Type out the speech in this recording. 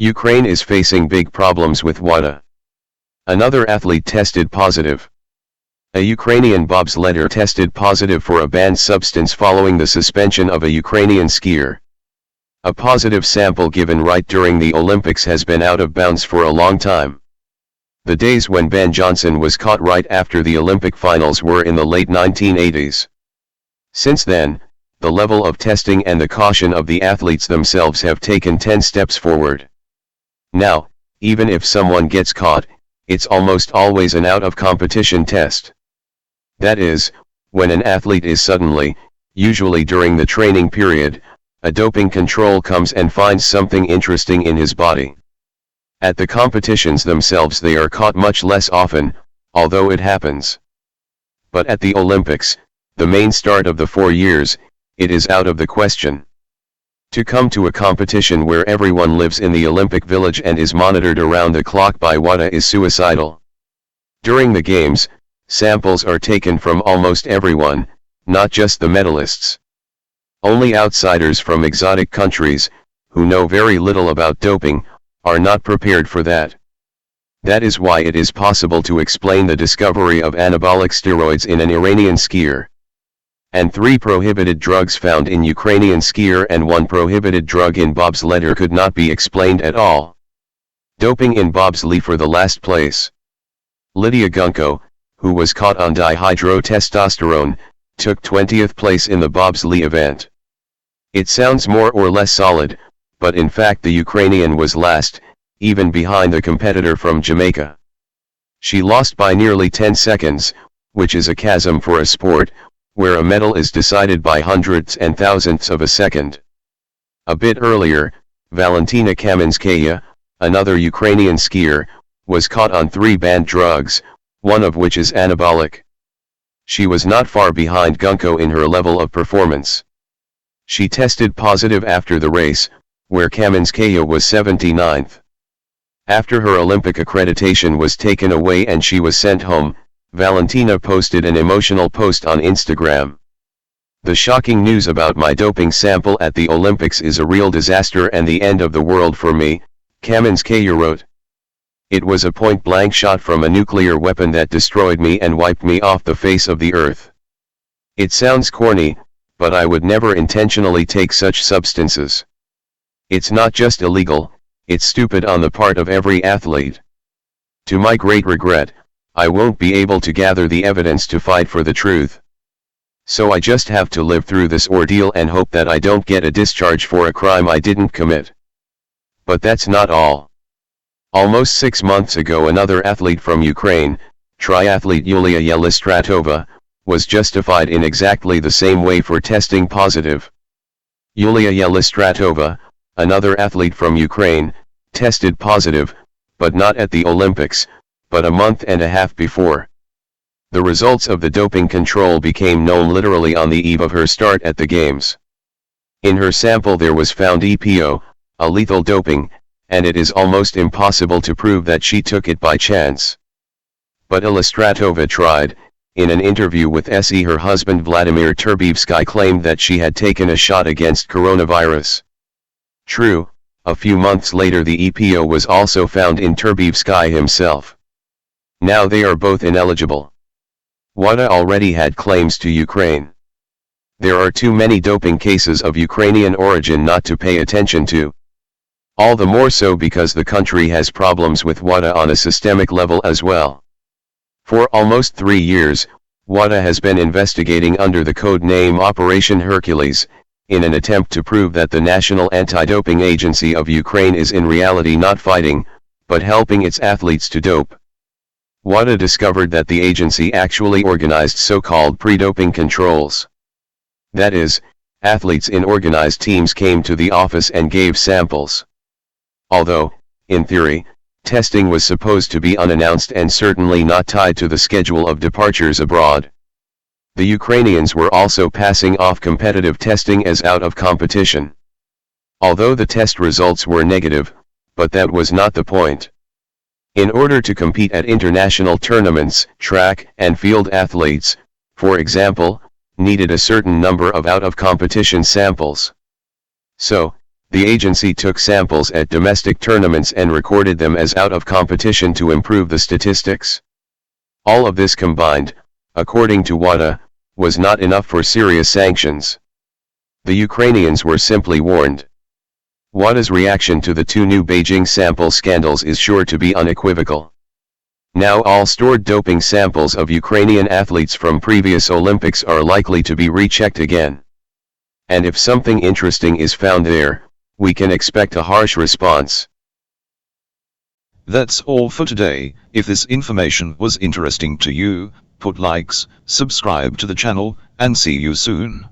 Ukraine is facing big problems with WADA. Another athlete tested positive. A Ukrainian bobsledder tested positive for a banned substance following the suspension of a Ukrainian skier. A positive sample given right during the Olympics has been out of bounds for a long time. The days when Ben Johnson was caught right after the Olympic finals were in the late 1980s. Since then, the level of testing and the caution of the athletes themselves have taken 10 steps forward. Now, even if someone gets caught, it's almost always an out-of-competition test. That is, when an athlete is suddenly, usually during the training period, a doping control comes and finds something interesting in his body. At the competitions themselves they are caught much less often, although it happens. But at the Olympics, the main start of the 4 years, it is out of the question. To come to a competition where everyone lives in the Olympic Village and is monitored around the clock by WADA is suicidal. During the Games, samples are taken from almost everyone, not just the medalists. Only outsiders from exotic countries, who know very little about doping, are not prepared for that. That is why it is possible to explain the discovery of anabolic steroids in an Iranian skier. And 3 prohibited drugs found in Ukrainian skier and 1 prohibited drug in bobsledder could not be explained at all. Doping in bobsleigh for the last place. Lydia Gunko, who was caught on dihydrotestosterone, took 20th place in the bobsleigh event. It sounds more or less solid, but in fact the Ukrainian was last, even behind the competitor from Jamaica. She lost by nearly 10 seconds, which is a chasm for a sport, where a medal is decided by hundredths and thousandths of a second. A bit earlier, Valentina Kamenskaya, another Ukrainian skier, was caught on 3 banned drugs, one of which is anabolic. She was not far behind Gunko in her level of performance. She tested positive after the race, where Kamenskaya was 79th. After her Olympic accreditation was taken away and she was sent home, Valentina posted an emotional post on Instagram. "The shocking news about my doping sample at the Olympics is a real disaster and the end of the world for me," Kamenskaya wrote. "It was a point-blank shot from a nuclear weapon that destroyed me and wiped me off the face of the earth. It sounds corny, but I would never intentionally take such substances. It's not just illegal, it's stupid on the part of every athlete. To my great regret, I won't be able to gather the evidence to fight for the truth. So I just have to live through this ordeal and hope that I don't get a discharge for a crime I didn't commit." But that's not all. Almost 6 months ago another athlete from Ukraine, triathlete Yulia Yelistratova, was justified in exactly the same way for testing positive. Yulia Yelistratova, another athlete from Ukraine, tested positive, but not at the Olympics, but a month and a half before. The results of the doping control became known literally on the eve of her start at the Games. In her sample there was found EPO, a lethal doping, and it is almost impossible to prove that she took it by chance. But Yelistratova tried. In an interview with SE her husband Vladimir Turbevsky claimed that she had taken a shot against coronavirus. True, a few months later the EPO was also found in Turbevsky himself. Now they are both ineligible. WADA already had claims to Ukraine. There are too many doping cases of Ukrainian origin not to pay attention to. All the more so because the country has problems with WADA on a systemic level as well. For almost 3 years, WADA has been investigating under the code name Operation Hercules, in an attempt to prove that the National Anti-Doping Agency of Ukraine is in reality not fighting, but helping its athletes to dope. WADA discovered that the agency actually organized so-called pre-doping controls. That is, athletes in organized teams came to the office and gave samples. Although, in theory, testing was supposed to be unannounced and certainly not tied to the schedule of departures abroad. The Ukrainians were also passing off competitive testing as out of competition. Although the test results were negative, but that was not the point. In order to compete at international tournaments, track and field athletes, for example, needed a certain number of out-of-competition samples. So, The agency took samples at domestic tournaments and recorded them as out of competition to improve the statistics. All of this combined, according to WADA, was not enough for serious sanctions. The Ukrainians were simply warned. WADA's reaction to the two new Beijing sample scandals is sure to be unequivocal. Now all stored doping samples of Ukrainian athletes from previous Olympics are likely to be rechecked again. And if something interesting is found there, we can expect a harsh response. That's all for today. If this information was interesting to you, put likes, subscribe to the channel, and see you soon.